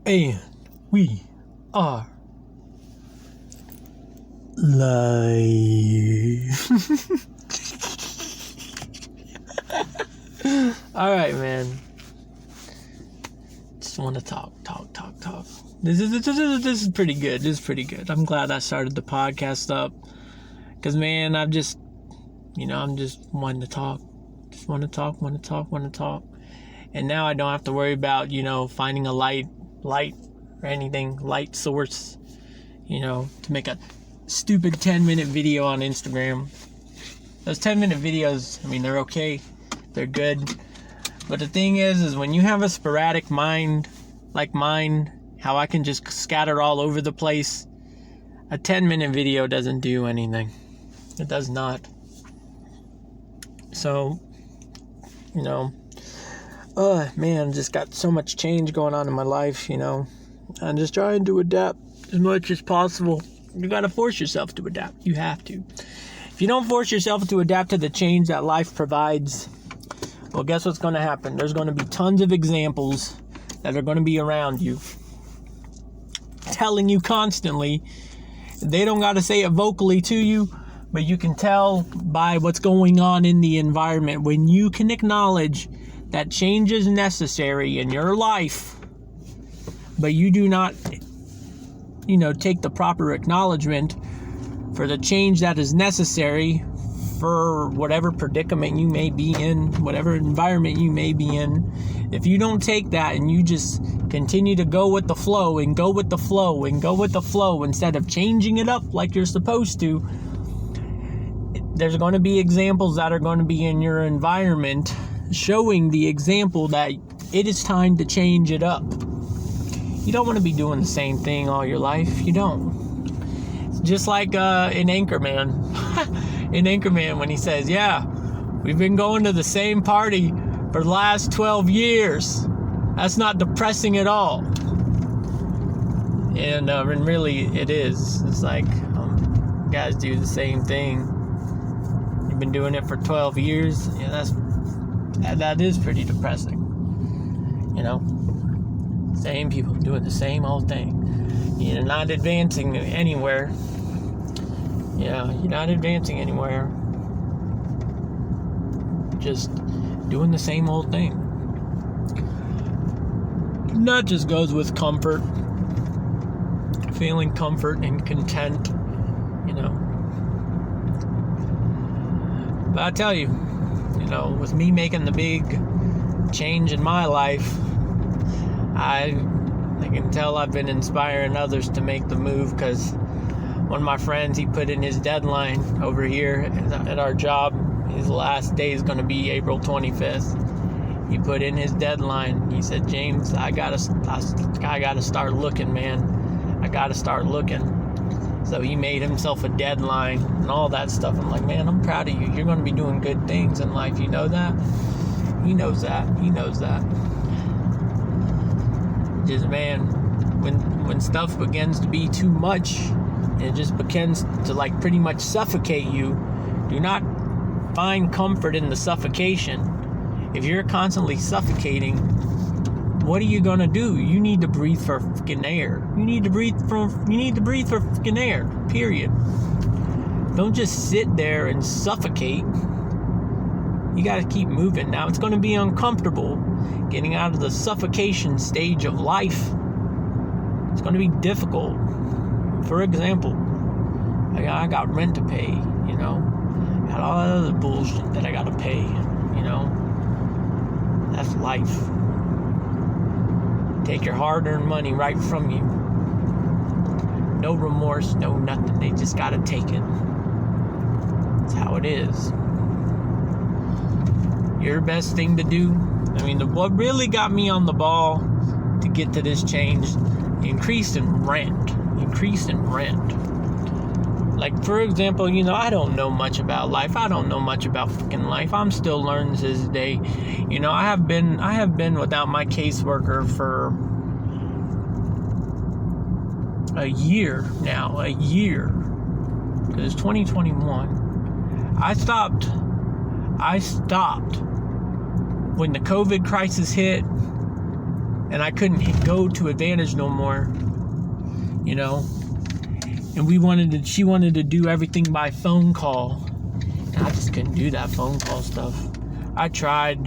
And we are live. Alright, man. Just want to talk. This is pretty good. This is pretty good. I'm glad I started the podcast up. Because, man, I'm just wanting to talk. Just want to talk. And now I don't have to worry about, finding a light or anything, light source, to make a stupid 10-minute video on Instagram. Those 10-minute videos, they're okay. They're good. But the thing is when you have a sporadic mind like mine, how I can just scatter all over the place, a 10-minute video doesn't do anything. It does not. So, man, just got so much change going on in my life, I'm just trying to adapt as much as possible. You gotta force yourself to adapt. You have to. If you don't force yourself to adapt to the change that life provides, well, guess what's going to happen? There's going to be tons of examples that are going to be around you, telling you constantly. They don't got to say it vocally to you, but you can tell by what's going on in the environment. When you can acknowledge that change is necessary in your life, but you do not, take the proper acknowledgement for the change that is necessary for whatever predicament you may be in, whatever environment you may be in. If you don't take that and you just continue to go with the flow instead of changing it up like you're supposed to, there's going to be examples that are going to be in your environment showing the example that it is time to change it up. You don't want to be doing the same thing all your life. You don't. It's just like in Anchorman. In Anchorman, when he says, we've been going to the same party for the last 12 years. That's not depressing at all. And really, it is. It's like, guys do the same thing. You've been doing it for 12 years. Yeah, that is pretty depressing. Same people doing the same old thing. You're not advancing anywhere. You're not advancing anywhere. Just doing the same old thing. And that just goes with comfort. Feeling comfort and content. But I tell you, with me making the big change in my life, I can tell I've been inspiring others to make the move, because one of my friends, he put in his deadline over here at our job. His last day is going to be April 25th. He put in his deadline. He said, James, I gotta start looking, man. I gotta start looking. So he made himself a deadline and all that stuff. I'm like, man, I'm proud of you. You're going to be doing good things in life. You know that? He knows that. Just, man, when stuff begins to be too much, it just begins to pretty much suffocate you. Do not find comfort in the suffocation. If you're constantly suffocating, what are you gonna do? You need to breathe for freaking air. You need to breathe for freaking air. Period. Don't just sit there and suffocate. You gotta keep moving. Now it's gonna be uncomfortable getting out of the suffocation stage of life. It's gonna be difficult. For example, I got rent to pay, got all that other bullshit that I gotta pay, That's life. Take your hard-earned money right from you. No remorse, no nothing. They just gotta take it. That's how it is. Your best thing to do, what really got me on the ball to get to this change, increase in rent. Like, for example, I don't know much about life. I don't know much about freaking life. I'm still learning to this day. I have been without my caseworker for a year now. Because it's 2021. I stopped when the COVID crisis hit. and I couldn't go to Advantage no more, you know. And she wanted to do everything by phone call, and I just couldn't do that phone call stuff. I tried,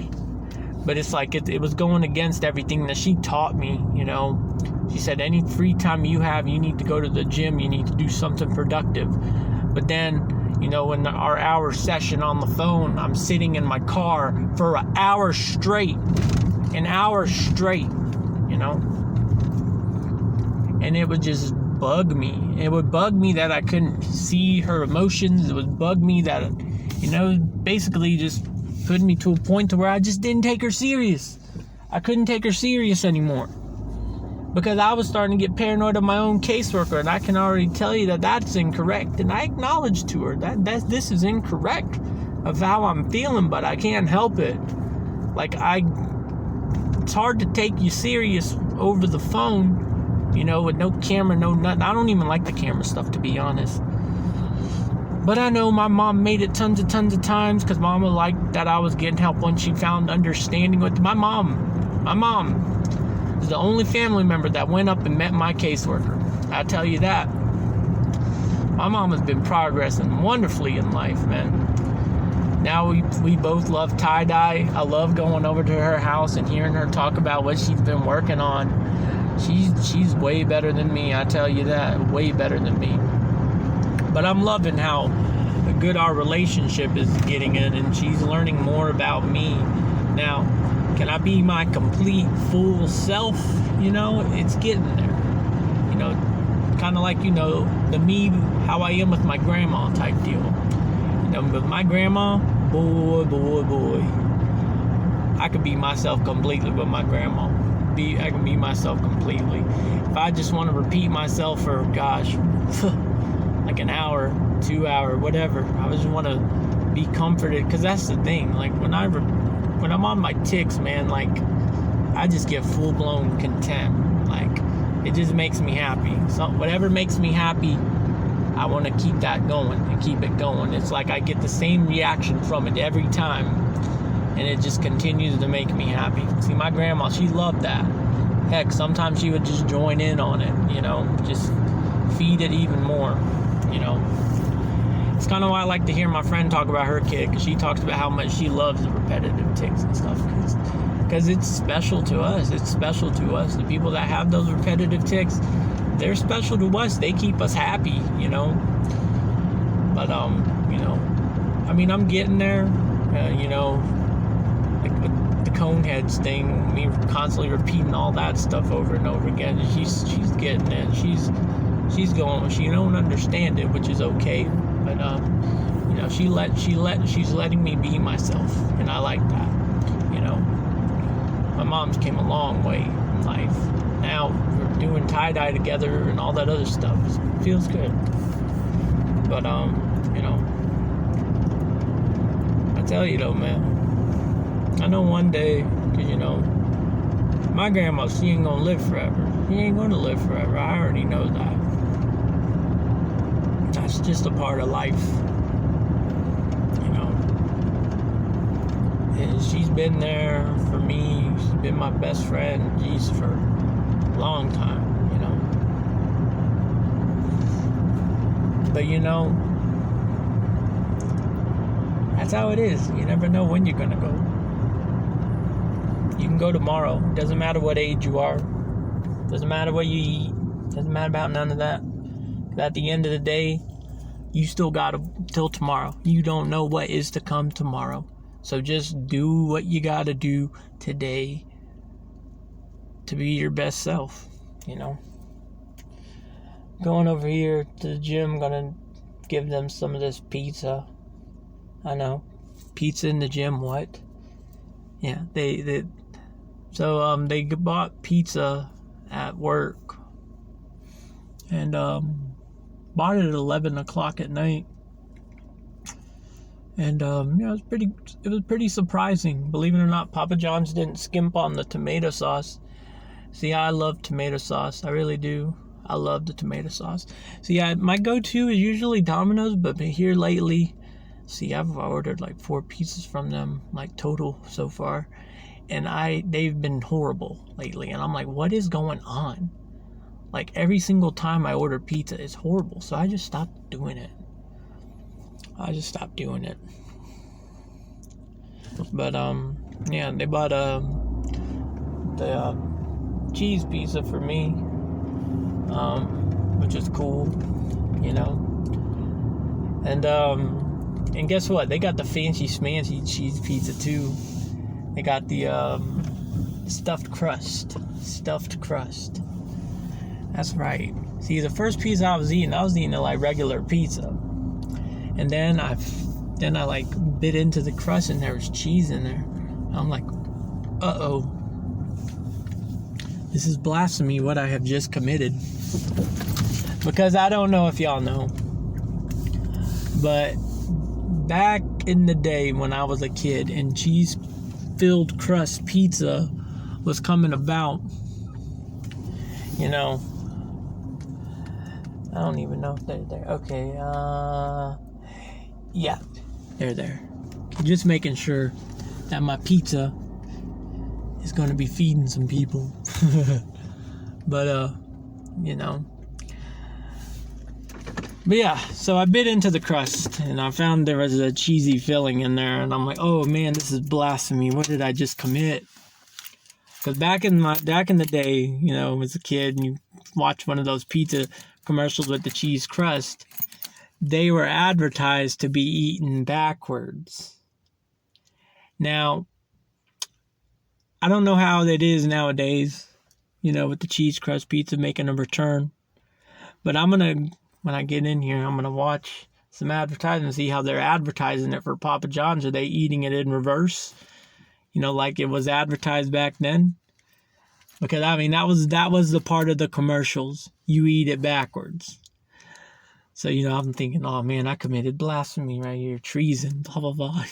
but it's like it was going against everything that she taught me, you know. She said, any free time you have, you need to go to the gym, you need to do something productive. But then, you know, in our hour session on the phone, I'm sitting in my car for an hour straight, you know. And it would just bug me. It would bug me that I couldn't see her emotions. It would bug me that, you know, basically just put me to a point to where I just didn't take her serious. I couldn't take her serious anymore. Because I was starting to get paranoid of my own caseworker, and I can already tell you that that's incorrect. And I acknowledged to her that this is incorrect of how I'm feeling, but I can't help it. Like, it's hard to take you serious over the phone, you know, with no camera, no nothing. I don't even like the camera stuff, to be honest. But I know my mom made it tons of times, because Mama liked that I was getting help when she found understanding with my mom is the only family member that went up and met my caseworker. I tell you that. My mom has been progressing wonderfully in life, man. Now we both love tie-dye. I love going over to her house and hearing her talk about what she's been working on. She's way better than me, I tell you that. Way better than me. But I'm loving how good our relationship is getting in, and she's learning more about me. Now, can I be my complete, full self? You know, it's getting there. You know, kind of like, you know, the me, how I am with my grandma type deal. You know, with my grandma, boy. I could be myself completely with my grandma. I can be myself completely. If I just want to repeat myself for, gosh, like an hour, 2 hour, whatever. I just want to be comforted, because that's the thing. Like, when I'm on my ticks, man, like, I just get full-blown content. Like, it just makes me happy. So whatever makes me happy, I want to keep that going and keep it going. It's like I get the same reaction from it every time, and it just continues to make me happy. See, my grandma, she loved that. Heck, sometimes she would just join in on it, you know, just feed it even more, you know. It's kind of why I like to hear my friend talk about her kid, because she talks about how much she loves the repetitive tics and stuff, because it's special to us. It's special to us. The people that have those repetitive tics, they're special to us. They keep us happy, you know. But, you know, I mean, I'm getting there, you know, like with the cone heads thing, me constantly repeating all that stuff over and over again. She's getting it. She's going. She don't understand it, which is okay. But you know, she's letting me be myself, and I like that. You know, my mom's came a long way in life. Now we're doing tie-dye together and all that other stuff. It feels good. But you know, I tell you though, man, I know one day, 'cause you know, my grandma, she ain't gonna live forever. She ain't gonna live forever. I already know that. That's just a part of life, you know. And she's been there for me. She's been my best friend, geez, for a long time, you know. But you know, that's how it is. You never know when you're gonna go. You can go tomorrow. Doesn't matter what age you are. Doesn't matter what you eat. Doesn't matter about none of that. At the end of the day, you still got till tomorrow. You don't know what is to come tomorrow. So just do what you got to do today to be your best self, you know. Going over here to the gym, gonna give them some of this pizza. I know. Pizza in the gym, what? Yeah, they bought pizza at work. And bought it at 11 o'clock at night, and you know, it was pretty surprising. Believe it or not, Papa John's didn't skimp on the tomato sauce. See, I love tomato sauce. I really do. I love the tomato sauce. See, my go-to is usually Domino's, but here lately, see, I've ordered like 4 pizzas from them, like total so far, and they've been horrible lately. And I'm like, what is going on? Like, every single time I order pizza, it's horrible. So I just stopped doing it. But yeah, they bought the cheese pizza for me, which is cool, you know. And guess what? They got the fancy schmancy cheese pizza too. They got the stuffed crust. That's right. See, the first pizza I was eating it like regular pizza, and then I like bit into the crust and there was cheese in there. I'm like, uh-oh, this is blasphemy, what I have just committed. Because I don't know if y'all know, but back in the day when I was a kid and cheese-filled crust pizza was coming about, you know, I don't even know if they're there. Okay, yeah, they're there. Just making sure that my pizza is going to be feeding some people. But, you know. But yeah, so I bit into the crust and I found there was a cheesy filling in there. And I'm like, oh man, this is blasphemy. What did I just commit? Because back in the day, you know, as a kid, and you watch one of those pizza commercials with the cheese crust, they were advertised to be eaten backwards. Now, I don't know how it is nowadays, you know, with the cheese crust pizza making a return. But when I get in here, I'm going to watch some advertising and see how they're advertising it for Papa John's. Are they eating it in reverse? You know, like it was advertised back then? Because, I mean, that was the part of the commercials. You eat it backwards. So, you know, I'm thinking, oh, man, I committed blasphemy right here. Treason, blah, blah, blah.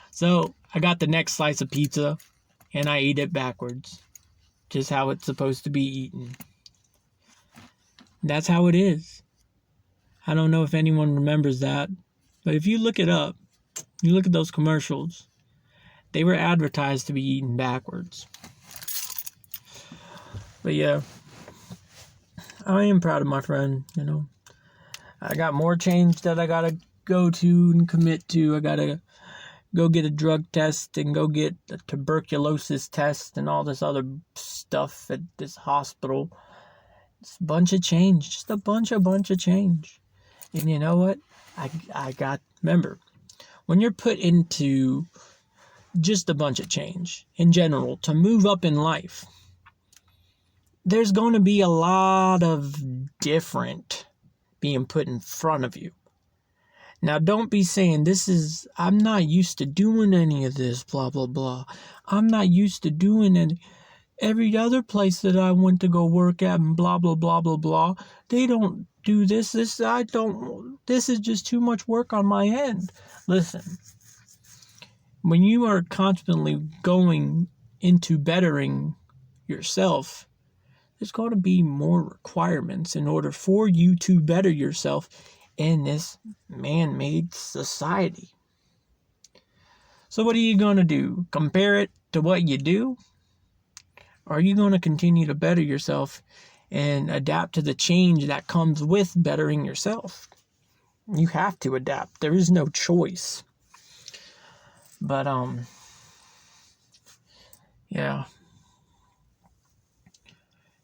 So, I got the next slice of pizza, and I eat it backwards. Just how it's supposed to be eaten. That's how it is. I don't know if anyone remembers that. But if you look it up, you look at those commercials, they were advertised to be eaten backwards. But yeah, I am proud of my friend, you know. I got more change that I gotta go to and commit to. I gotta go get a drug test and go get a tuberculosis test and all this other stuff at this hospital. It's a bunch of change, just a bunch of change. And you know what? Remember, when you're put into just a bunch of change in general to move up in life, there's going to be a lot of different being put in front of you. Now, don't be saying, I'm not used to doing any of this, blah, blah, blah. I'm not used to doing every other place that I went to go work at and blah, blah, blah, blah, blah. They don't do this. This is just too much work on my end. Listen, when you are constantly going into bettering yourself, there's going to be more requirements in order for you to better yourself in this man-made society. So what are you going to do? Compare it to what you do? Or are you going to continue to better yourself and adapt to the change that comes with bettering yourself? You have to adapt. There is no choice. But, yeah.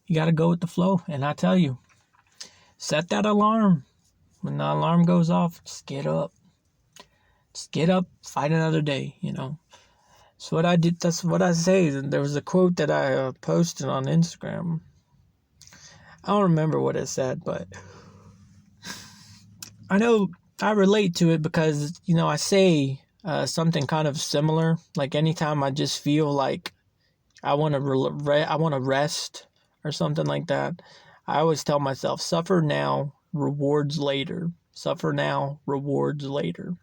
You got to go with the flow. And I tell you, set that alarm. When the alarm goes off, just get up. Just get up, fight another day, you know. That's what I did. That's what I say. There was a quote that I posted on Instagram. I don't remember what it said, but I know I relate to it because, you know, I say something kind of similar. Like anytime I just feel like I want to rest or something like that, I always tell myself, suffer now, rewards later. Suffer now, rewards later.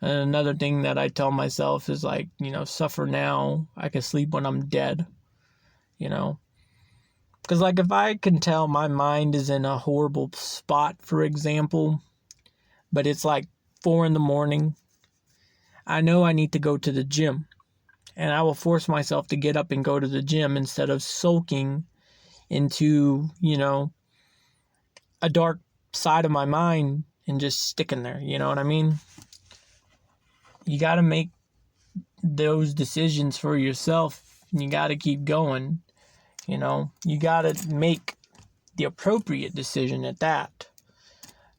And another thing that I tell myself is like, you know, suffer now, I can sleep when I'm dead, you know. Because like if I can tell my mind is in a horrible spot, for example, but it's like 4 a.m, I know I need to go to the gym, and I will force myself to get up and go to the gym instead of sulking into, a dark side of my mind and just sticking there. You know what I mean? You got to make those decisions for yourself. You got to keep going. You got to make the appropriate decision at that.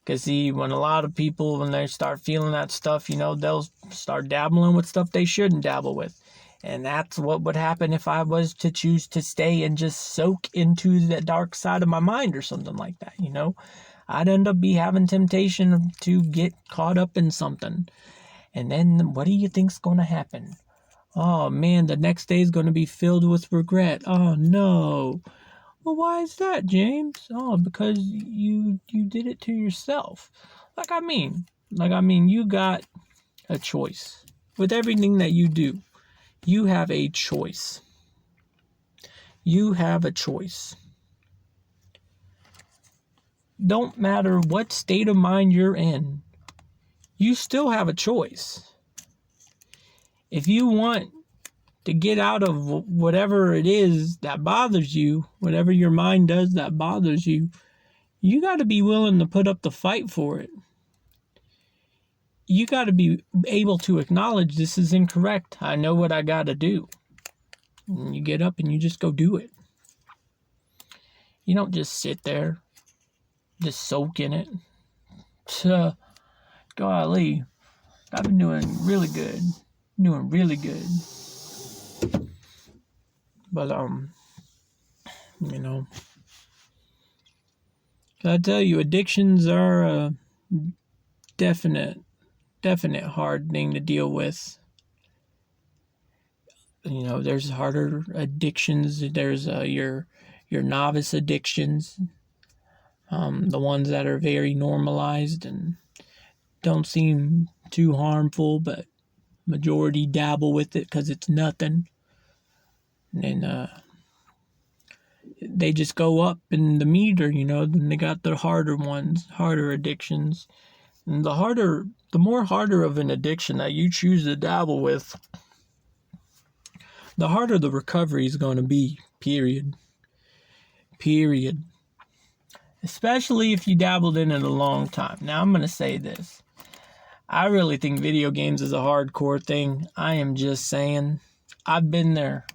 Because, see, when a lot of people, when they start feeling that stuff, they'll start dabbling with stuff they shouldn't dabble with. And that's what would happen if I was to choose to stay and just soak into the dark side of my mind or something like that, I'd end up having temptation to get caught up in something. And then what do you think's going to happen? Oh, man, the next day is going to be filled with regret. Oh, no. Well, why is that, James? Oh, because you did it to yourself. You got a choice. With everything that you do, you have a choice. You have a choice. Don't matter what state of mind you're in, you still have a choice. If you want to get out of whatever it is that bothers you, whatever your mind does that bothers you, you got to be willing to put up the fight for it. You got to be able to acknowledge this is incorrect. I know what I got to do. And you get up and you just go do it. You don't just sit there, just soak in it. Golly, I've been doing really good. But, I tell you, addictions are a definite hard thing to deal with. There's harder addictions. There's your novice addictions, the ones that are very normalized and don't seem too harmful, but majority dabble with it because it's nothing. And they just go up in the meter, then they got the harder ones, harder addictions. And the more harder of an addiction that you choose to dabble with, the harder the recovery is going to be, period. Especially if you dabbled in it a long time. Now, I'm going to say this. I really think video games is a hardcore thing. I am just saying, I've been there,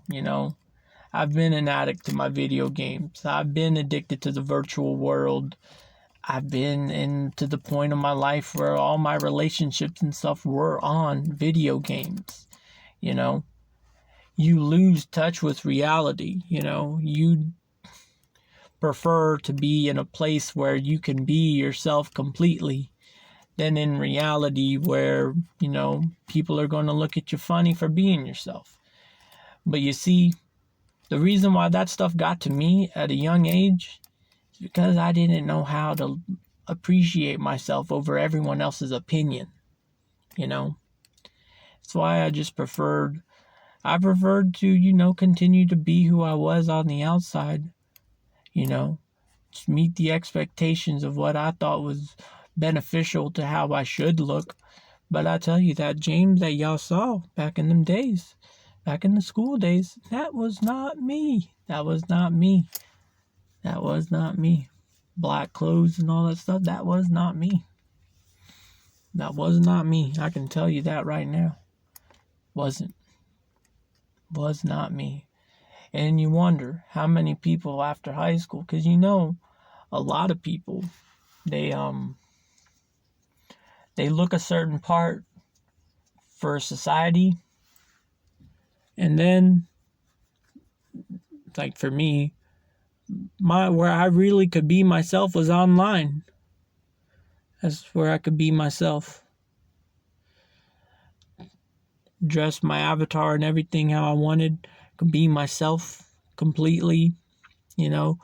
I've been an addict to my video games. I've been addicted to the virtual world. I've been into the point of my life where all my relationships and stuff were on video games. You lose touch with reality. You prefer to be in a place where you can be yourself completely than in reality where, people are going to look at you funny for being yourself. But you see, the reason why that stuff got to me at a young age is because I didn't know how to appreciate myself over everyone else's opinion. That's why I preferred to, continue to be who I was on the outside. Just meet the expectations of what I thought was beneficial to how I should look. But I tell you, that James that y'all saw back in them days, back in the school days, that was not me. Black clothes and all that stuff, that was not me. I can tell you that right now. Was not me. And you wonder how many people after high school, because a lot of people, they look a certain part for society, and then, like for me, where I really could be myself was online. That's where I could be myself. Dress my avatar and everything how I wanted. Could be myself completely. No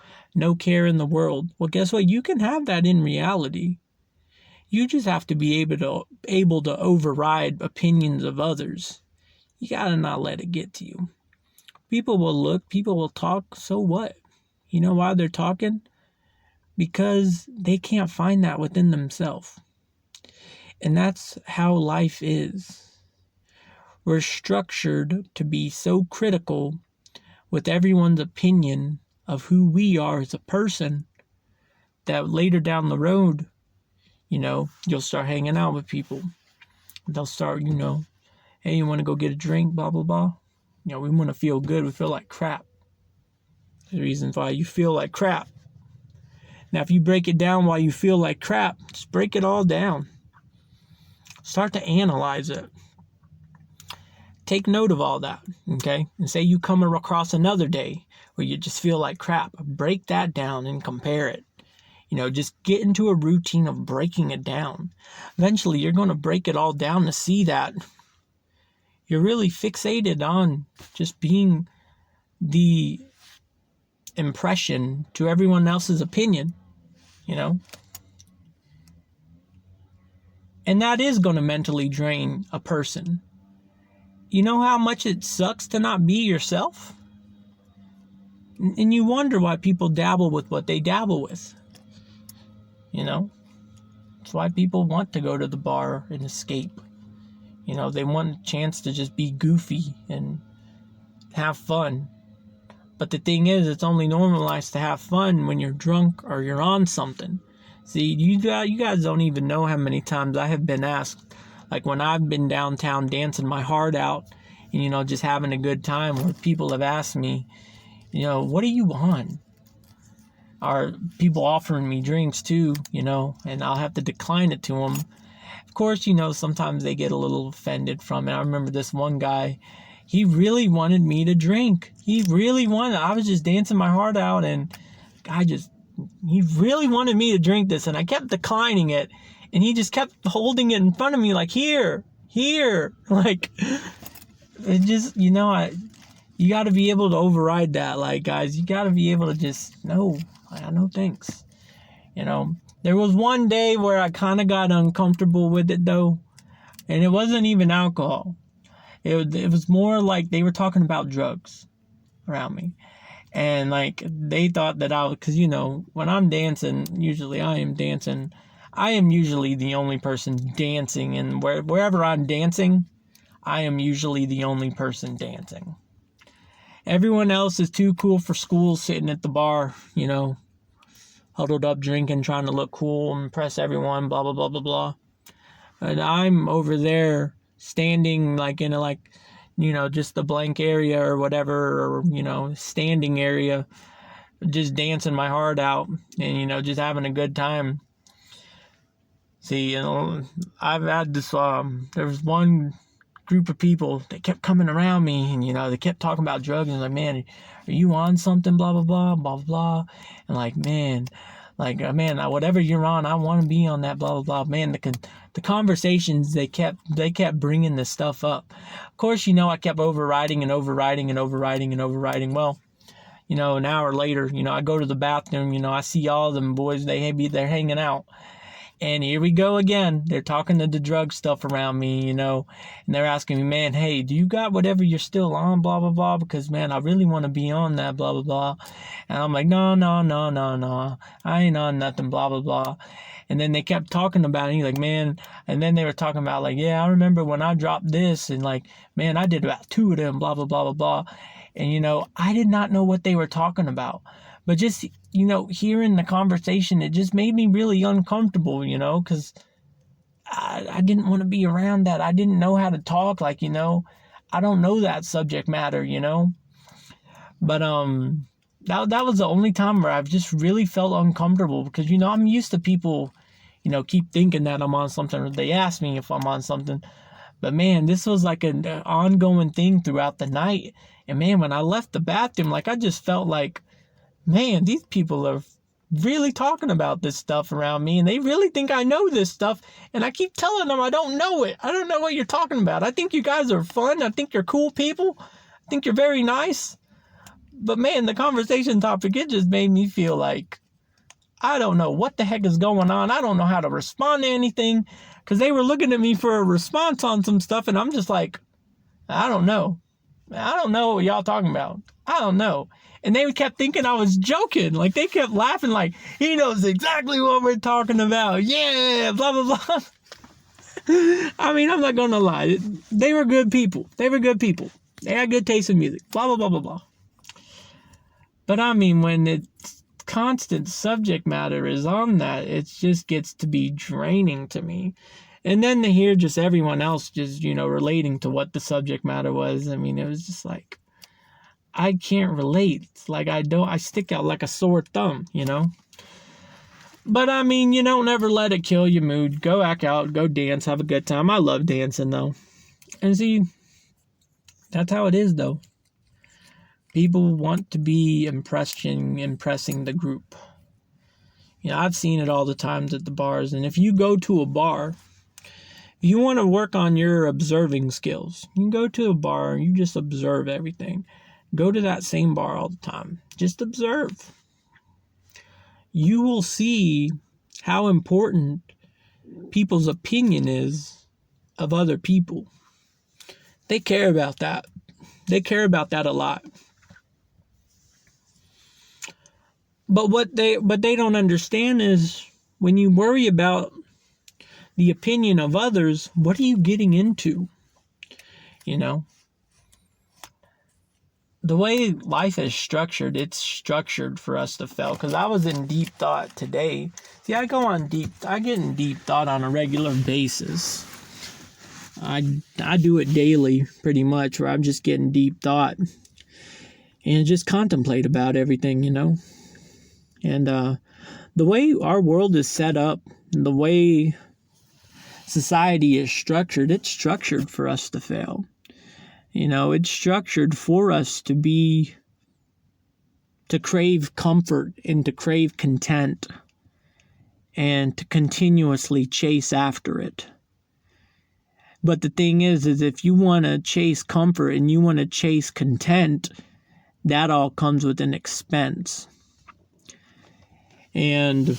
care in the world. Well, guess what? You can have that in reality. You just have to be able to override opinions of others. You gotta not let it get to you. People will look, people will talk, so what? You know why they're talking? Because they can't find that within themselves. And that's how life is. we're structured to be so critical with everyone's opinion of who we are as a person that later down the road, you'll start hanging out with people. They'll start, hey, you want to go get a drink, blah, blah, blah. We want to feel good. We feel like crap. The reasons why you feel like crap. Now, if you break it down why you feel like crap, just break it all down. Start to analyze it. Take note of all that, okay? And say you come across another day where you just feel like crap. Break that down and compare it. Just get into a routine of breaking it down. Eventually, you're going to break it all down to see that you're really fixated on just being the impression to everyone else's opinion, And that is going to mentally drain a person. You know how much it sucks to not be yourself? And you wonder why people dabble with what they dabble with. That's why people want to go to the bar and escape. They want a chance to just be goofy and have fun. But the thing is, it's only normalized to have fun when you're drunk or you're on something. See, you guys don't even know how many times I have been asked, like when I've been downtown dancing my heart out and, just having a good time, where people have asked me, what are you on? Or people offering me drinks too, and I'll have to decline it to them. Of course, sometimes they get a little offended from it. I remember this one guy, he really wanted me to drink. I was just dancing my heart out, and he really wanted me to drink this, and I kept declining it, and he just kept holding it in front of me like, here, like, it just, you got to be able to override that. Like, guys, you got to be able to just, no thanks. There was one day where I kind of got uncomfortable with it, though, and it wasn't even alcohol. It was more like they were talking about drugs around me. And, like, they thought that because, when I'm dancing, usually I am dancing. I am usually the only person dancing. And wherever I'm dancing, I am usually the only person dancing. Everyone else is too cool for school, sitting at the bar, huddled up, drinking, trying to look cool, impress everyone, blah, blah, blah, blah, blah. And I'm over there standing, like, in a, just the blank area or whatever, or, standing area, just dancing my heart out and, just having a good time. See, I've had this, there was one group of people that kept coming around me and, they kept talking about drugs and like, man, are you on something, blah, blah, blah, blah, blah, and like, man, whatever you're on, I want to be on that, blah, blah, blah. Man, the conversations, they kept bringing this stuff up. Of course, I kept overriding. Well, an hour later, I go to the bathroom, I see all them boys, they're hanging out. And here we go again. They're talking to the drug stuff around me, and they're asking me, man, hey, do you got whatever you're still on, blah, blah, blah, because, man, I really want to be on that, blah, blah, blah. And I'm like, no, I ain't on nothing, blah, blah, blah. And then they kept talking about it, like, man, and then they were talking about, like, yeah, I remember when I dropped this, and, like, man, I did about 2 of them, blah, blah, blah, blah, blah. And, I did not know what they were talking about. But just, hearing the conversation, it just made me really uncomfortable, because I didn't want to be around that. I didn't know how to talk, like, I don't know that subject matter, But that was the only time where I've just really felt uncomfortable because, I'm used to people, keep thinking that I'm on something, or they ask me if I'm on something. But, man, this was like an ongoing thing throughout the night. And, man, when I left the bathroom, like, I just felt like, man, these people are really talking about this stuff around me, and they really think I know this stuff, and I keep telling them I don't know it. I don't know what you're talking about. I think you guys are fun. I think you're cool people. I think you're very nice. But, man, the conversation topic, it just made me feel like I don't know what the heck is going on. I don't know how to respond to anything, because they were looking at me for a response on some stuff, and I'm just like, I don't know. I don't know what y'all talking about. I don't know. And they kept thinking I was joking. Like, they kept laughing like, he knows exactly what we're talking about. Yeah, blah, blah, blah. I mean, I'm not gonna lie. They were good people. They had good taste in music. Blah, blah, blah, blah, blah. But I mean, when it's constant subject matter is on that, it just gets to be draining to me. And then to hear just everyone else just, relating to what the subject matter was. I mean, it was just like, I can't relate. It's like I stick out like a sore thumb, But I mean, you don't ever let it kill your mood. Go act out, go dance, have a good time. I love dancing though. And see, that's how it is though. People want to be impressing the group. I've seen it all the times at the bars. And if you go to a bar, if you want to work on your observing skills, you can go to a bar and you just observe everything. Go to that same bar all the time. Just observe. You will see how important people's opinion is of other people. They care about that. They care about that a lot. But what they don't understand is when you worry about the opinion of others, what are you getting into? The way life is structured, it's structured for us to fail. Because I was in deep thought today. See, I get in deep thought on a regular basis. I do it daily, pretty much, where I'm just getting deep thought. And just contemplate about everything, And the way our world is set up, the way society is structured, it's structured for us to fail. It's structured for us to crave comfort and to crave content and to continuously chase after it. But the thing is if you want to chase comfort and you want to chase content, that all comes with an expense. And,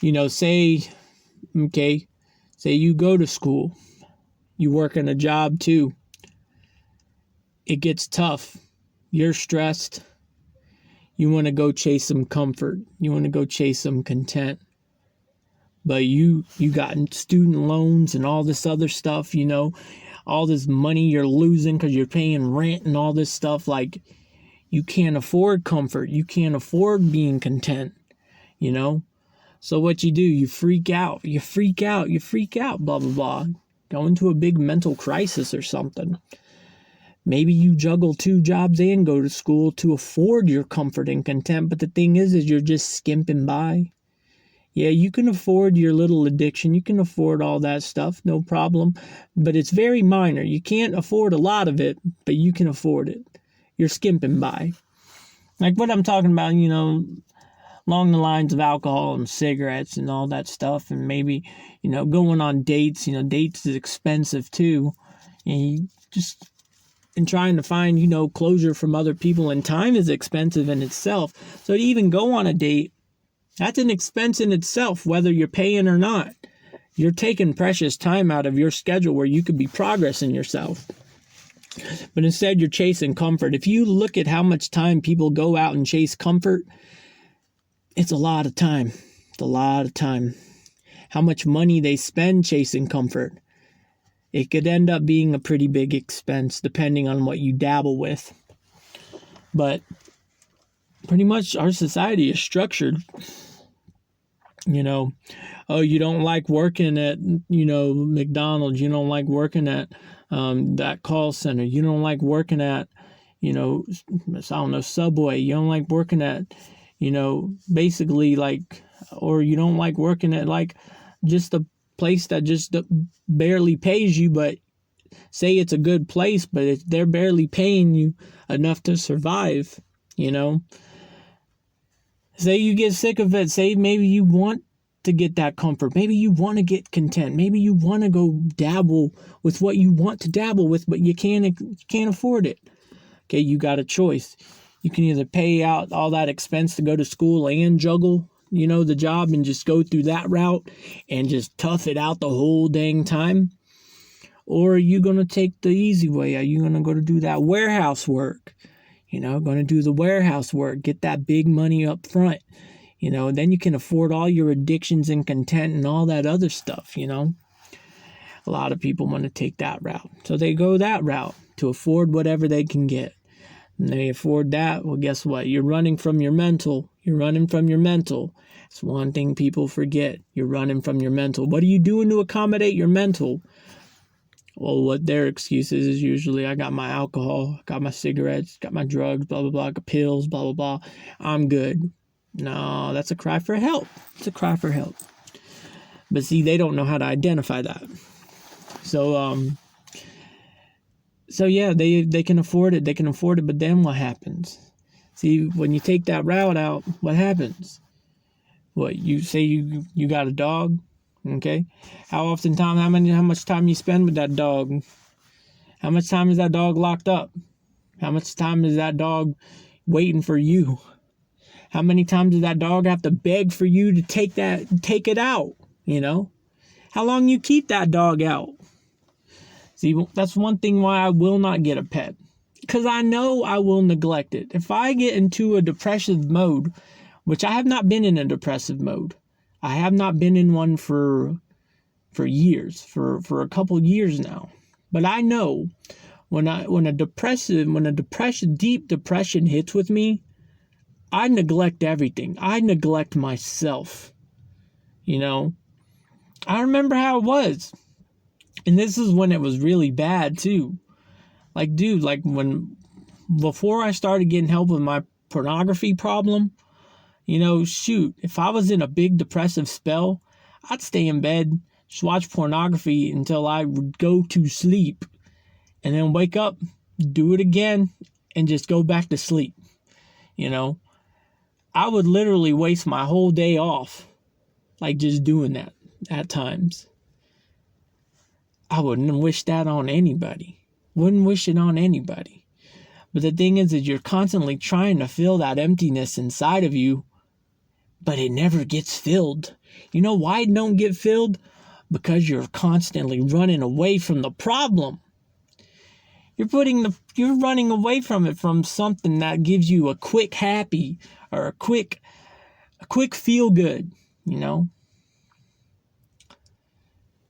say you go to school, you work in a job too. It gets tough. You're stressed. You want to go chase some comfort. You want to go chase some content. But you got student loans and all this other stuff, all this money you're losing because you're paying rent and all this stuff. Like, you can't afford comfort. You can't afford being content, So what you do, you freak out, blah, blah, blah. Go into a big mental crisis or something. Maybe you juggle 2 jobs and go to school to afford your comfort and content. But the thing is you're just skimping by. Yeah, you can afford your little addiction. You can afford all that stuff, no problem. But it's very minor. You can't afford a lot of it, but you can afford it. You're skimping by. Like what I'm talking about, along the lines of alcohol and cigarettes and all that stuff. And maybe, going on dates. Dates is expensive too. And trying to find, closure from other people. And time is expensive in itself. So to even go on a date, that's an expense in itself, whether you're paying or not. You're taking precious time out of your schedule where you could be progressing yourself. But instead, you're chasing comfort. If you look at how much time people go out and chase comfort, it's a lot of time. It's a lot of time. How much money they spend chasing comfort. It could end up being a pretty big expense depending on what you dabble with. But pretty much our society is structured. Oh, you don't like working at, McDonald's. You don't like working at that call center. You don't like working at, Subway. You don't like working at, basically or you don't like working at just a place that just barely pays you, but say it's a good place, but they're barely paying you enough to survive, Say you get sick of it. Say maybe you want to get that comfort. Maybe you want to get content. Maybe you want to go dabble with what you want to dabble with, but you can't afford it. Okay, you got a choice. You can either pay out all that expense to go to school and juggle, the job and just go through that route and just tough it out the whole dang time. Or are you going to take the easy way? Are you going to go to do that warehouse work? Going to do the warehouse work, get that big money up front, then you can afford all your addictions and content and all that other stuff, A lot of people want to take that route. So they go that route to afford whatever they can get. And they afford that. Well, guess what? You're running from your mental. You're running from your mental. It's one thing people forget. You're running from your mental. What are you doing to accommodate your mental? Well, what their excuse is usually, I got my alcohol, got my cigarettes, got my drugs, blah, blah, blah, got pills, blah, blah, blah. I'm good. No, that's a cry for help. It's a cry for help. But see, they don't know how to identify that. So yeah, they can afford it. They can afford it, but then what happens? See, when you take that route out, what happens? What, you say you got a dog? Okay. How much time you spend with that dog? How much time is that dog locked up? How much time is that dog waiting for you? How many times does that dog have to beg for you to take it out? You know? How long you keep that dog out? See, that's one thing why I will not get a pet. Because I know I will neglect it. If I get into a depressive mode, which I have not been in a depressive mode. I have not been in one for years, for a couple years now. But I know when a deep depression hits with me, I neglect everything. I neglect myself. You know? I remember how it was. And this is when it was really bad too. Like, dude, before I started getting help with my pornography problem, you know, shoot, if I was in a big depressive spell, I'd stay in bed, just watch pornography until I would go to sleep, and then wake up, do it again, and just go back to sleep. You know, I would literally waste my whole day off, like just doing that at times. I wouldn't wish that on anybody. Wouldn't wish it on anybody. But the thing is you're constantly trying to fill that emptiness inside of you, but it never gets filled. You know why it don't get filled? Because you're constantly running away from the problem. You're running away from it, from something that gives you a quick happy or a quick feel good, you know?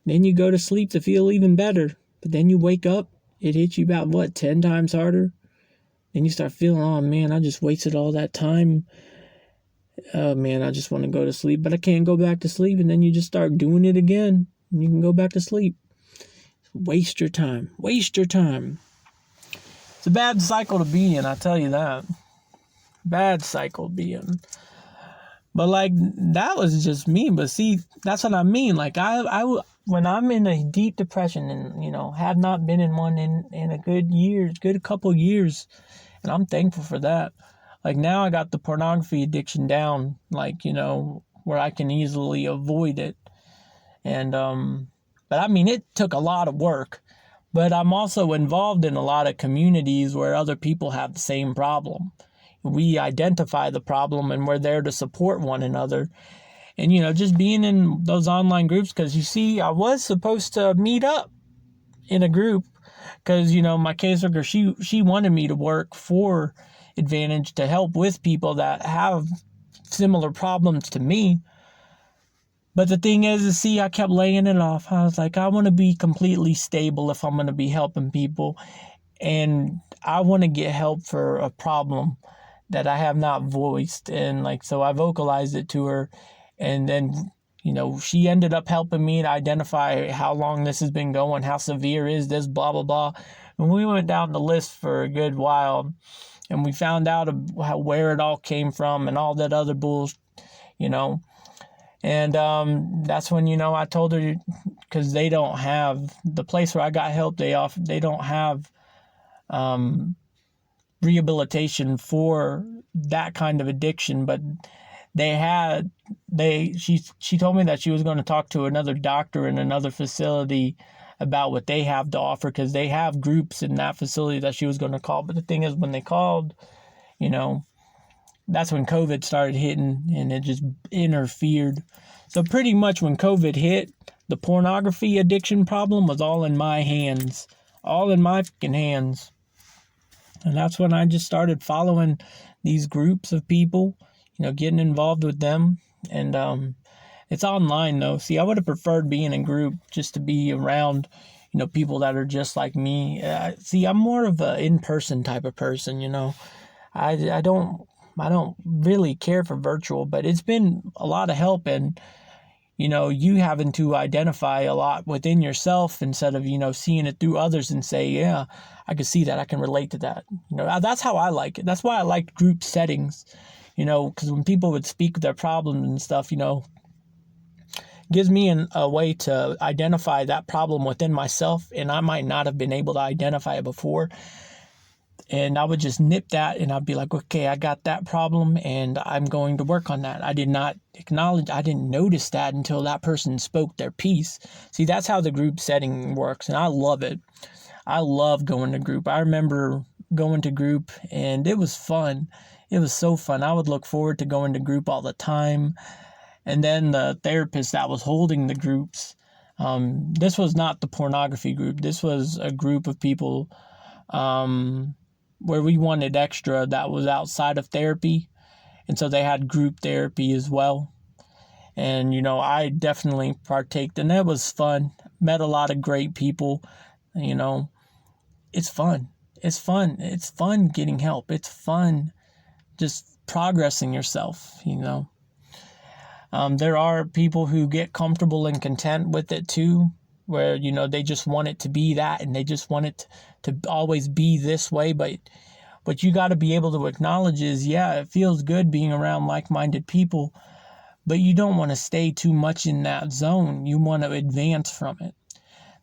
Then you go to sleep to feel even better. But then you wake up, it hits you about 10 times harder. Then you start feeling, oh man, I just wasted all that time. Oh man, I just want to go to sleep, but I can't go back to sleep. And then you just start doing it again, and you can go back to sleep. Waste your time. Waste your time. It's a bad cycle to be in, I tell you that. Bad cycle to be in. But that was just me. But see, that's what I mean. When I'm in a deep depression and, you know, have not been in one in a good couple years, and I'm thankful for that. Like now I got the pornography addiction down, you know, where I can easily avoid it. And, but I mean, it took a lot of work, but I'm also involved in a lot of communities where other people have the same problem. We identify the problem and we're there to support one another. And, you know, just being in those online groups, because you see, I was supposed to meet up in a group because, you know, my caseworker, she wanted me to work for Advantage to help with people that have similar problems to me. But the thing is, see, I kept laying it off. I was like, I want to be completely stable if I'm going to be helping people. And I want to get help for a problem that I have not voiced. And so I vocalized it to her. And then, you know, she ended up helping me to identify how long this has been going, how severe is this, blah, blah, blah. And we went down the list for a good while. And we found out where it all came from and all that other bullshit, you know. And that's when, you know, I told her, because they don't have, the place where I got help, they don't have rehabilitation for that kind of addiction. But she told me that she was going to talk to another doctor in another facility about what they have to offer, because they have groups in that facility that she was going to call. But the thing is, when they called, you know, that's when COVID started hitting and it just interfered. So pretty much when COVID hit, the pornography addiction problem was all in my hands, all in my fucking hands. And that's when I just started following these groups of people, you know, getting involved with them. And It's online though. See, I would have preferred being in group just to be around, people that are just like me. See, I'm more of a in-person type of person, I don't really care for virtual, but it's been a lot of help, and you having to identify a lot within yourself instead of, seeing it through others and say, yeah, I can see that. I can relate to that. That's how I like it. That's why I like group settings, because when people would speak their problems and stuff, gives me a way to identify that problem within myself, and I might not have been able to identify it before. And I would just nip that, and I'd be like, okay, I got that problem, and I'm going to work on that. I did not I didn't notice that until that person spoke their piece. See, that's how the group setting works, and I love it. I love going to group. I remember going to group, and it was fun. It was so fun. I would look forward to going to group all the time. And then the therapist that was holding the groups, this was not the pornography group. This was a group of people where we wanted extra that was outside of therapy. And so they had group therapy as well. And, I definitely partaked, and it was fun. Met a lot of great people. It's fun. It's fun. It's fun getting help. It's fun just progressing yourself, There are people who get comfortable and content with it too, where, they just want it to be that, and they just want it to always be this way. But you got to be able to acknowledge is, yeah, it feels good being around like-minded people, but you don't want to stay too much in that zone. You want to advance from it.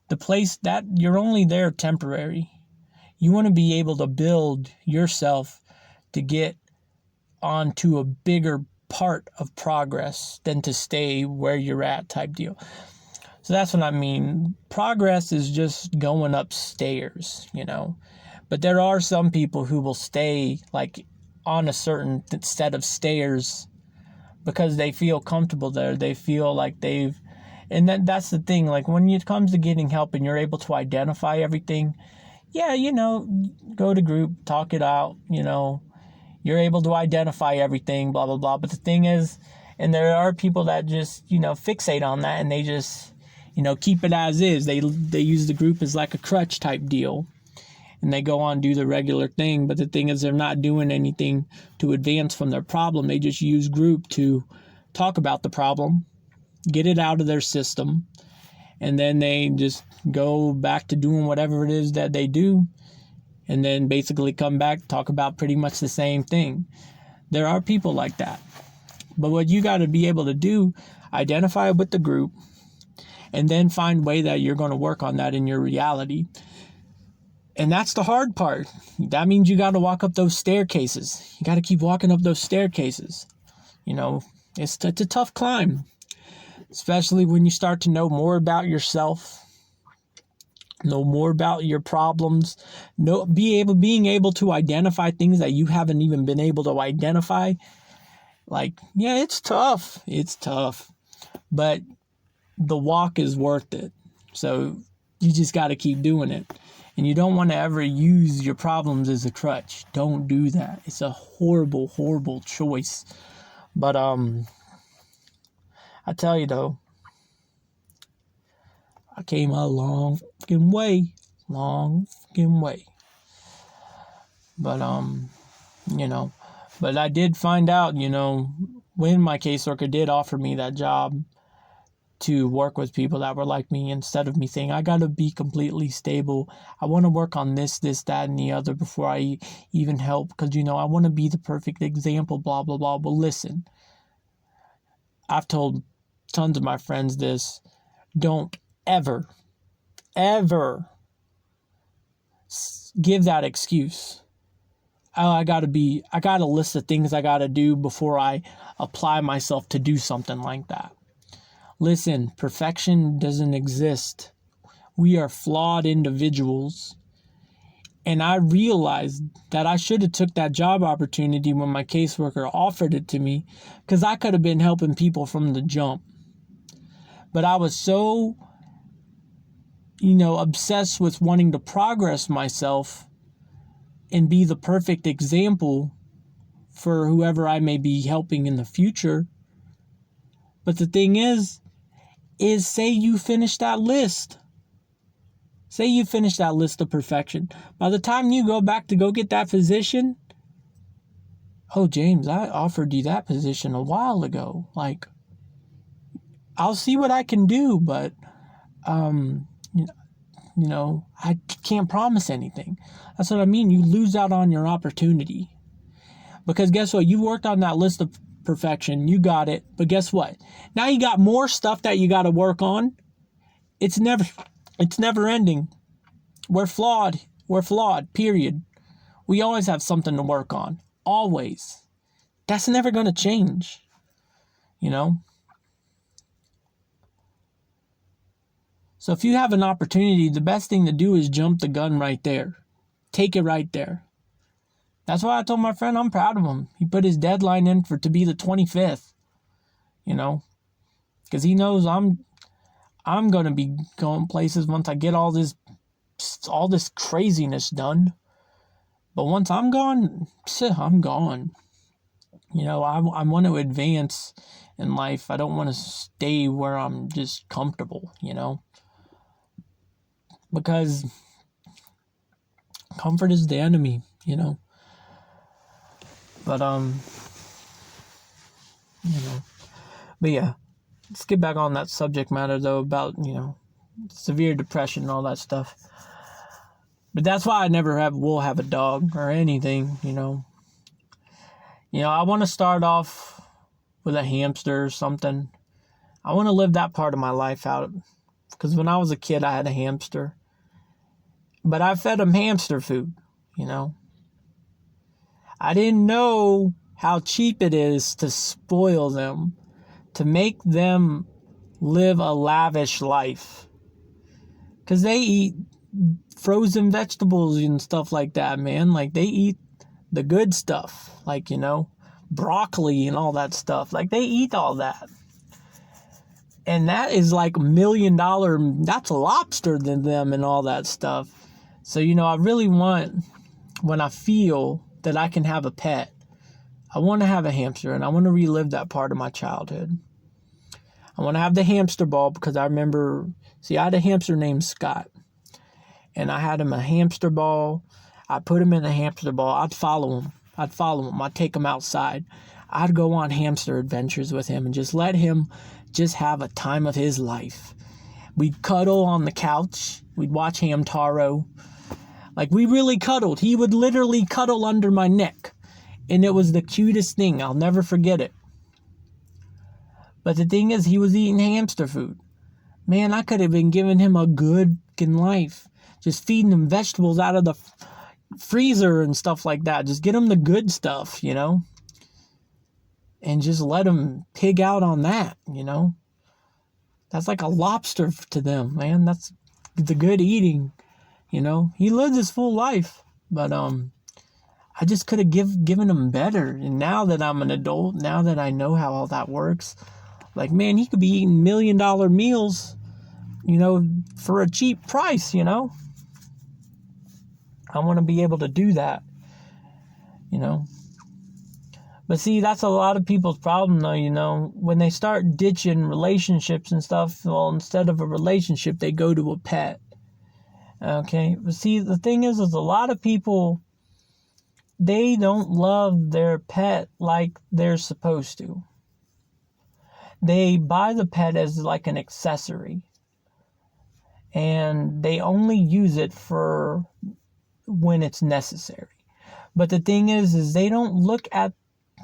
The place that you're only there temporary. You want to be able to build yourself to get onto a bigger part of progress than to stay where you're at type deal. So that's what I mean. Progress is just going upstairs, But there are some people who will stay like on a certain set of stairs because they feel comfortable there. They feel like and that's the thing. Like when it comes to getting help and you're able to identify everything, yeah, go to group, talk it out, you're able to identify everything, blah, blah, blah. But the thing is, and there are people that just, fixate on that, and they just, keep it as is. They use the group as like a crutch type deal, and they go on and do the regular thing. But the thing is, they're not doing anything to advance from their problem. They just use group to talk about the problem, get it out of their system, and then they just go back to doing whatever it is that they do, and then basically come back, talk about pretty much the same thing. There are people like that. But what you got to be able to do, identify with the group, and then find a way that you're going to work on that in your reality. And that's the hard part. That means you got to walk up those staircases. You got to keep walking up those staircases. It's a tough climb, especially when you start to know more about yourself, know more about your problems, being able to identify things that you haven't even been able to identify. Like, yeah, it's tough. It's tough. But the walk is worth it. So you just got to keep doing it. And you don't want to ever use your problems as a crutch. Don't do that. It's a horrible, horrible choice. But I tell you though, I came a long fucking way. But but I did find out, when my caseworker did offer me that job to work with people that were like me, instead of me saying, I got to be completely stable. I want to work on this, that, and the other before I even help, because, I want to be the perfect example, blah, blah, blah. But listen, I've told tons of my friends this. Don't ever give that excuse. I got a list of things I got to do before I apply myself to do something like that. Listen, perfection doesn't exist. We are flawed individuals. And I realized that I should have took that job opportunity when my caseworker offered it to me, because I could have been helping people from the jump. But I was so, obsessed with wanting to progress myself and be the perfect example for whoever I may be helping in the future, But the thing is say you finish that list. Say you finish that list of perfection. By the time you go back to go get that physician, oh, James, I offered you that position a while ago. Like, I'll see what I can do, but, I can't promise anything. That's what I mean. You lose out on your opportunity. Because guess what? You worked on that list of perfection. You got it. But guess what? Now you got more stuff that you got to work on. It's never ending. We're flawed, period. We always have something to work on. Always. That's never going to change. So if you have an opportunity, the best thing to do is jump the gun right there. Take it right there. That's why I told my friend I'm proud of him. He put his deadline in to be the 25th. Because he knows I'm going to be going places once I get all this craziness done. But once I'm gone, I'm gone. I want to advance in life. I don't want to stay where I'm just comfortable, Because comfort is the enemy, But, But yeah, let's get back on that subject matter, though, about, severe depression and all that stuff. But that's why I never will have a dog or anything, I want to start off with a hamster or something. I want to live that part of my life out. Because when I was a kid, I had a hamster. But I fed him hamster food, I didn't know how cheap it is to spoil them, to make them live a lavish life. Because they eat frozen vegetables and stuff like that, man. Like, they eat the good stuff, like, broccoli and all that stuff. Like, they eat all that. And that is like $1 million, that's a lobster to them and all that stuff. So, I really want, when I feel that I can have a pet, I want to have a hamster, and I want to relive that part of my childhood. I want to have the hamster ball, because I remember, I had a hamster named Scott, and I had him a hamster ball. I put him in a hamster ball. I'd follow him. I'd take him outside. I'd go on hamster adventures with him and just let him just have a time of his life. We'd cuddle on the couch. We'd watch Hamtaro. Like, we really cuddled. He would literally cuddle under my neck. And it was the cutest thing. I'll never forget it. But the thing is, he was eating hamster food. Man, I could have been giving him a good life. Just feeding him vegetables out of the freezer and stuff like that. Just get him the good stuff, And just let him pig out on that, That's like a lobster to them, man. That's the good eating. He lived his full life, but I just could have given him better. And now that I'm an adult, now that I know how all that works, like, man, he could be eating $1 million meals, for a cheap price, I want to be able to do that, But see, that's a lot of people's problem, though, when they start ditching relationships and stuff, well, instead of a relationship, they go to a pet. Okay, but see, the thing is a lot of people, they don't love their pet like they're supposed to. They buy the pet as like an accessory, and they only use it for when it's necessary. But the thing is they don't look at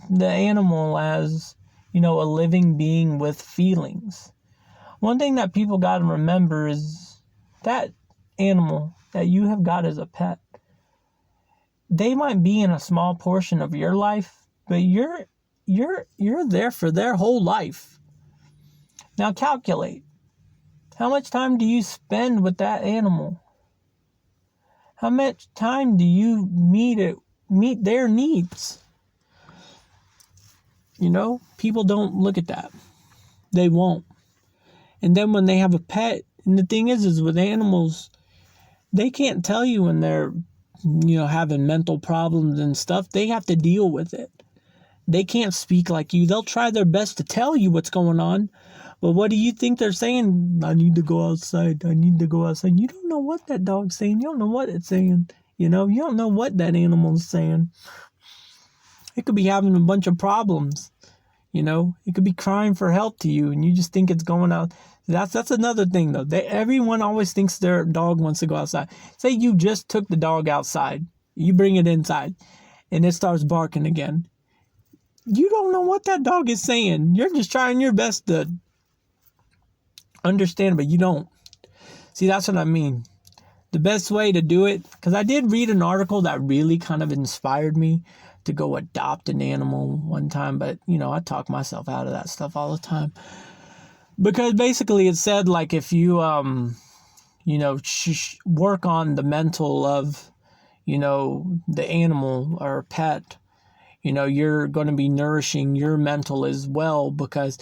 the animal as, a living being with feelings. One thing that people got to remember is that animal that you have got as a pet, they might be in a small portion of your life, but you're there for their whole life. Now calculate, how much time do you spend with that animal? How much time do you meet their needs? People don't look at that. They won't. And then when they have a pet, and the thing is with animals, they can't tell you when they're, having mental problems and stuff. They have to deal with it. They can't speak like you. They'll try their best to tell you what's going on. But what do you think they're saying? I need to go outside. I need to go outside. You don't know what that dog's saying. You don't know what it's saying. You don't know what that animal's saying. It could be having a bunch of problems. It could be crying for help to you, and you just think it's going out. That's another thing, though. Everyone always thinks their dog wants to go outside. Say you just took the dog outside. You bring it inside, and it starts barking again. You don't know what that dog is saying. You're just trying your best to understand, but you don't. See, that's what I mean. The best way to do it, because I did read an article that really kind of inspired me to go adopt an animal one time, but I talk myself out of that stuff all the time. Because basically it said, like, if you work on the mental of the animal or pet, you're going to be nourishing your mental as well, because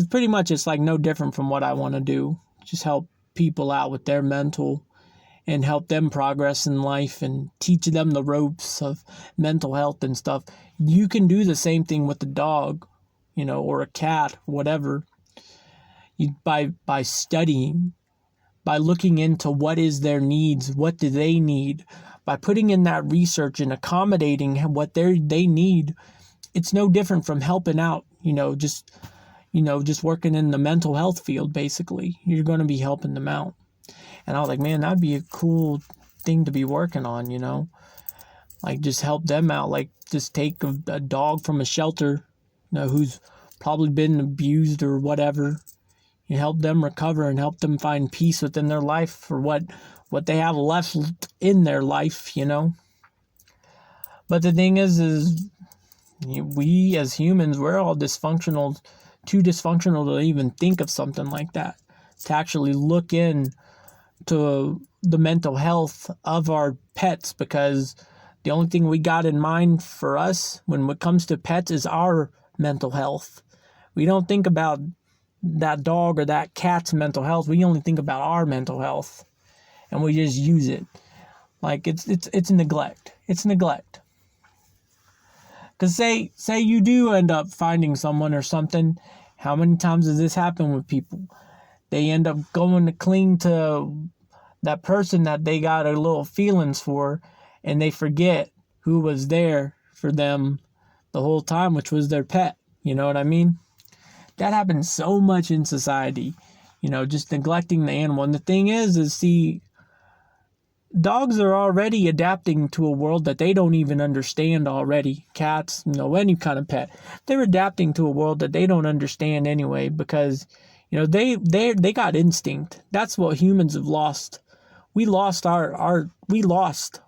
pretty much it's like no different from what I want to do. Just help people out with their mental and help them progress in life and teach them the ropes of mental health and stuff. You can do the same thing with a dog, or a cat, whatever. By studying, by looking into what is their needs, what do they need, by putting in that research and accommodating what they need. It's no different from helping out, just working in the mental health field. Basically, you're going to be helping them out. And I was like, man, that'd be a cool thing to be working on, like just help them out. Like just take a dog from a shelter, who's probably been abused or whatever. You help them recover and help them find peace within their life for what they have left in their life, But the thing is we as humans, we're all dysfunctional, too dysfunctional to even think of something like that, to actually look in to the mental health of our pets, because the only thing we got in mind for us when it comes to pets is our mental health. We don't think about that dog or that cat's mental health. We only think about our mental health, and we just use it like it's neglect. It's neglect. Because say you do end up finding someone or something. How many times does this happen with people? They end up going to cling to that person that they got a little feelings for, and they forget who was there for them the whole time, which was their pet. You know what I mean? That happens so much in society, just neglecting the animal. And the thing is see, dogs are already adapting to a world that they don't even understand already. Cats, any kind of pet, they're adapting to a world that they don't understand anyway, because they got instinct. That's what humans have lost. We lost our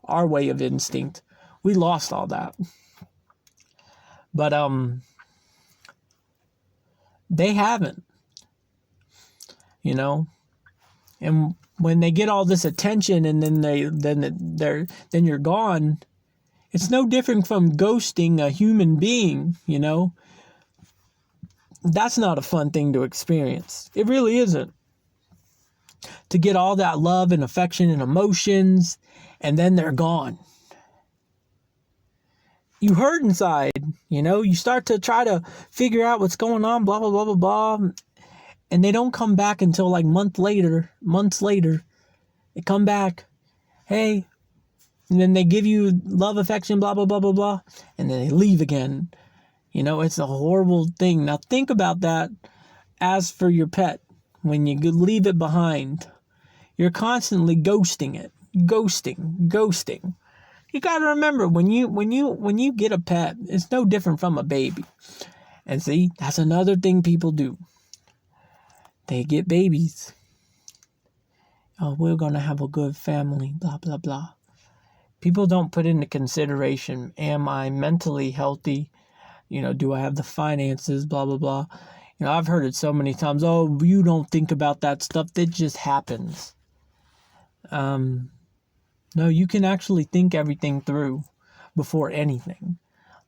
way of instinct. We lost all that. But they haven't. And when they get all this attention and then you're gone, it's no different from ghosting a human being, That's not a fun thing to experience. It really isn't. To get all that love and affection and emotions, and then they're gone. You hurt inside, you start to try to figure out what's going on, blah, blah, blah, blah, blah. And they don't come back until like months later. They come back, hey, and then they give you love, affection, blah, blah, blah, blah, blah. And then they leave again. It's a horrible thing. Now think about that as for your pet. When you leave it behind, you're constantly ghosting it. Ghosting. You got to remember, when you get a pet, it's no different from a baby. And see, that's another thing people do. They get babies. Oh, we're going to have a good family, blah, blah, blah. People don't put into consideration, am I mentally healthy? Do I have the finances, blah, blah, blah. I've heard it so many times. Oh, you don't think about that stuff. That just happens. No, you can actually think everything through before anything.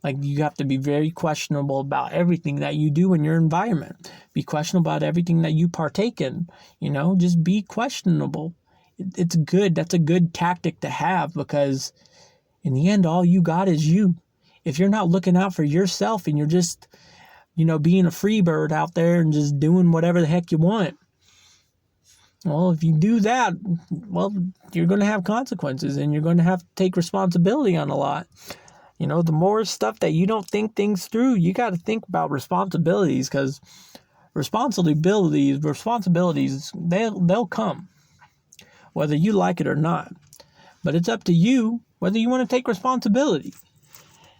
Like, you have to be very questionable about everything that you do in your environment. Be questionable about everything that you partake in. Just be questionable. It's good. That's a good tactic to have, because in the end, all you got is you. if you're not looking out for yourself and you're just, being a free bird out there and just doing whatever the heck you want. Well, if you do that, well, you're going to have consequences and you're going to have to take responsibility on a lot. The more stuff that you don't think things through, you got to think about responsibilities, because responsibilities, they'll come, whether you like it or not. But it's up to you whether you want to take responsibility.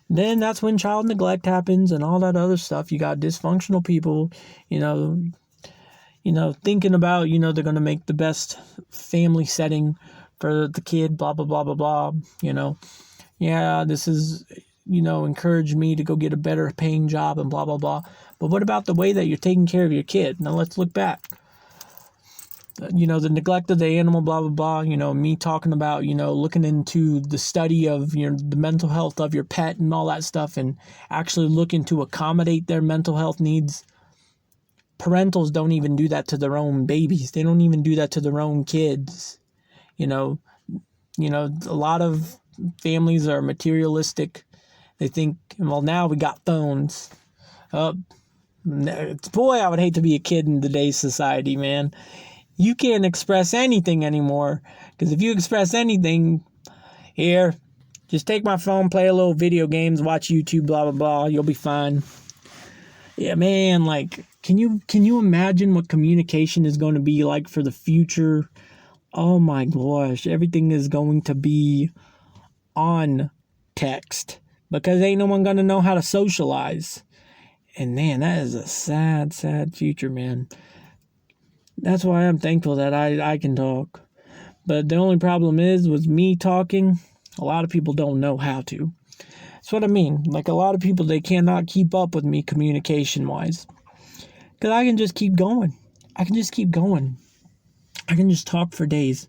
Then that's when child neglect happens and all that other stuff. You got dysfunctional people, thinking about, they're going to make the best family setting for the kid, blah, blah, blah, blah, blah, Yeah, this is, encouraged me to go get a better paying job and blah, blah, blah. But what about the way that you're taking care of your kid? Now let's look back. The neglect of the animal, blah, blah, blah, me talking about, looking into the study of, the mental health of your pet and all that stuff, and actually looking to accommodate their mental health needs. Parentals don't even do that to their own babies. They don't even do that to their own kids. A lot of families are materialistic. They think, well, now we got phones. Boy, I would hate to be a kid in today's society, man. You can't express anything anymore, because if you express anything, here, just take my phone, play a little video games, watch YouTube, blah, blah, blah, you'll be fine. Yeah, man, can you imagine what communication is going to be like for the future? Oh my gosh, everything is going to be on text, because ain't no one going to know how to socialize. And man, that is a sad, sad future, man. That's why I'm thankful that I can talk. But the only problem is with me talking, a lot of people don't know how to. That's what I mean. A lot of people, they cannot keep up with me communication-wise. Because I can just keep going. I can just talk for days.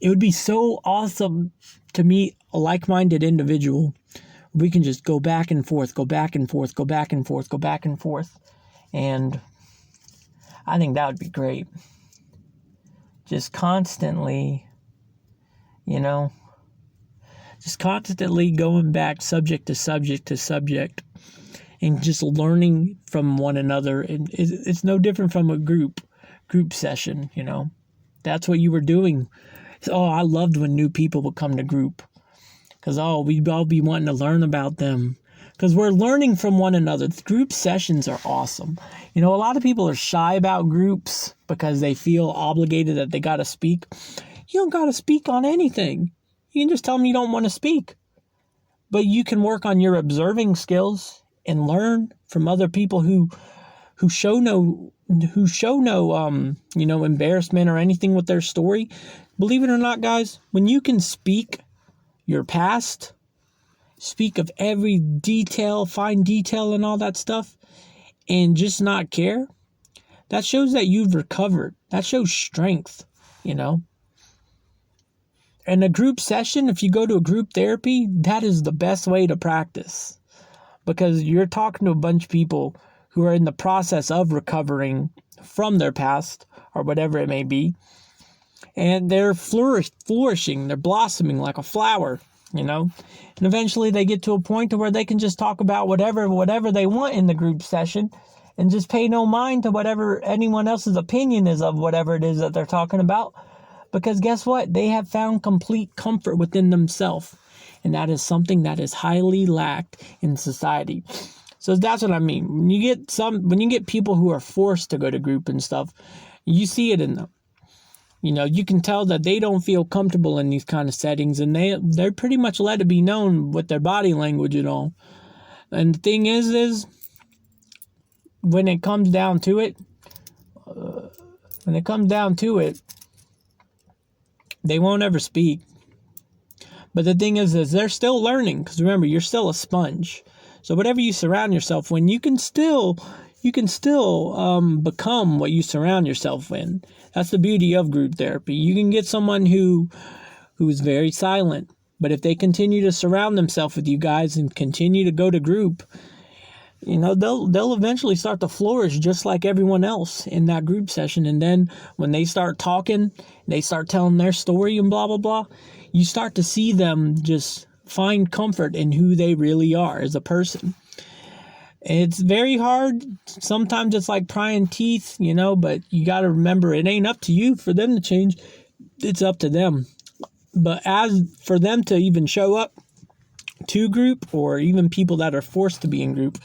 It would be so awesome to meet a like-minded individual. We can just go back and forth. And I think that would be great. Just constantly, going back subject to subject and just learning from one another. And it's no different from a group session, That's what you were doing. Oh, I loved when new people would come to group, because, we'd all be wanting to learn about them. Because we're learning from one another. Group sessions are awesome. A lot of people are shy about groups because they feel obligated that they got to speak. You don't got to speak on anything. You can just tell them you don't want to speak. But you can work on your observing skills and learn from other people who show no embarrassment or anything with their story. Believe it or not, guys, when you can speak your past, speak of every detail, fine detail and all that stuff, and just not care, that shows that you've recovered. That shows strength, And a group session, if you go to a group therapy, that is the best way to practice, because you're talking to a bunch of people who are in the process of recovering from their past or whatever it may be, and they're flourishing, they're blossoming like a flower. And eventually they get to a point to where they can just talk about whatever they want in the group session and just pay no mind to whatever anyone else's opinion is of whatever it is that they're talking about. Because guess what? They have found complete comfort within themselves. And that is something that is highly lacked in society. So that's what I mean. When you get people who are forced to go to group and stuff, you see it in them. You can tell that they don't feel comfortable in these kind of settings, and they're pretty much let it be known with their body language and all. And the thing is when it comes down to it, they won't ever speak. But the thing is they're still learning, because remember, you're still a sponge. So whatever you surround yourself with, you can still become what you surround yourself in. That's the beauty of group therapy. You can get someone who is very silent, but if they continue to surround themselves with you guys and continue to go to group, they'll eventually start to flourish just like everyone else in that group session. And then when they start talking, they start telling their story and blah, blah, blah, you start to see them just find comfort in who they really are as a person. It's very hard. Sometimes it's like prying teeth, but you got to remember it ain't up to you for them to change. It's up to them. But as for them to even show up to group, or even people that are forced to be in group,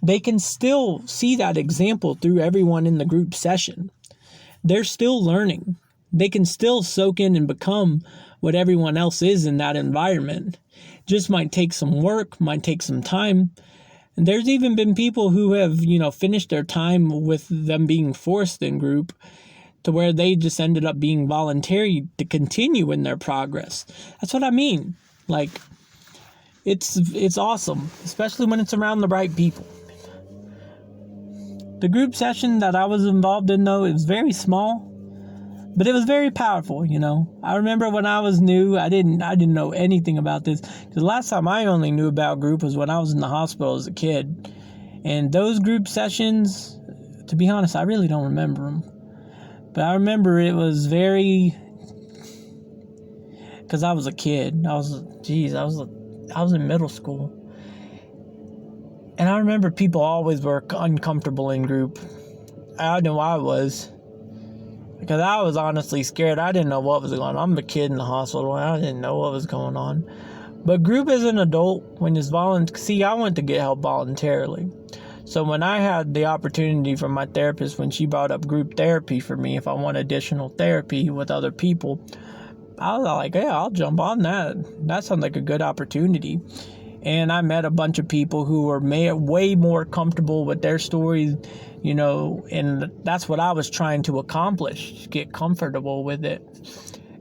they can still see that example through everyone in the group session. They're still learning. They can still soak in and become what everyone else is in that environment. Just might take some work, might take some time. And there's even been people who have, finished their time with them being forced in group to where they just ended up being voluntary to continue in their progress. That's what I mean. Like, it's awesome, especially when it's around the right people. The group session that I was involved in, though, it was very small, but it was very powerful, I remember when I was new, I didn't know anything about this. Because the last time I only knew about group was when I was in the hospital as a kid. And those group sessions, to be honest, I really don't remember them. But I remember it was very... Because I was a kid. I was in middle school. And I remember people always were uncomfortable in group. I know I was. Because I was honestly scared. I didn't know what was going on. I'm a kid in the hospital. I didn't know what was going on. But group as an adult, when it's see, I went to get help voluntarily. So when I had the opportunity from my therapist, when she brought up group therapy for me, if I want additional therapy with other people, I was like, yeah, I'll jump on that. That sounds like a good opportunity. And I met a bunch of people who were way more comfortable with their stories, and that's what I was trying to accomplish, get comfortable with it.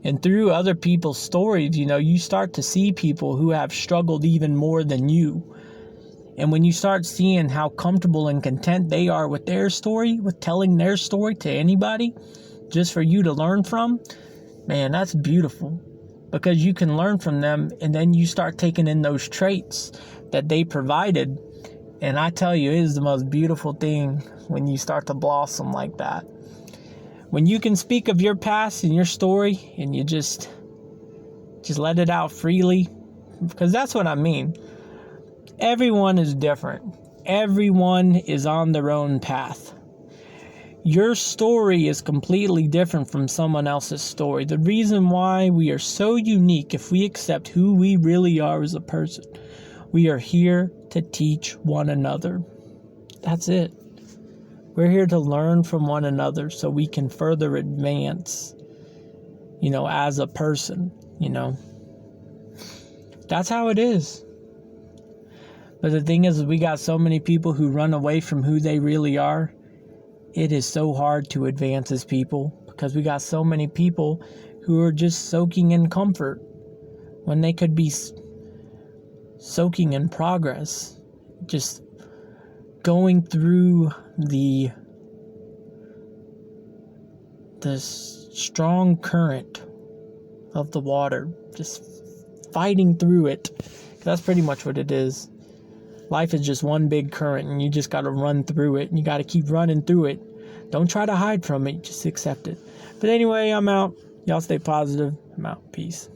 And through other people's stories, you start to see people who have struggled even more than you. And when you start seeing how comfortable and content they are with their story, with telling their story to anybody, just for you to learn from, man, that's beautiful. Because you can learn from them, and then you start taking in those traits that they provided. And I tell you, it is the most beautiful thing when you start to blossom like that. When you can speak of your past and your story, and you just let it out freely. Because that's what I mean. Everyone is different. Everyone is on their own path. Your story is completely different from someone else's story. The reason why we are so unique, if we accept who we really are as a person, we are here to teach one another. That's it. We're here to learn from one another so we can further advance, as a person, That's how it is. But the thing is, we got so many people who run away from who they really are. It is so hard to advance as people because we got so many people who are just soaking in comfort when they could be soaking in progress, just going through the strong current of the water, just fighting through it. That's pretty much what it is. Life is just one big current, and you just got to run through it, and you got to keep running through it. Don't try to hide from it. Just accept it. But anyway, I'm out. Y'all stay positive. I'm out. Peace.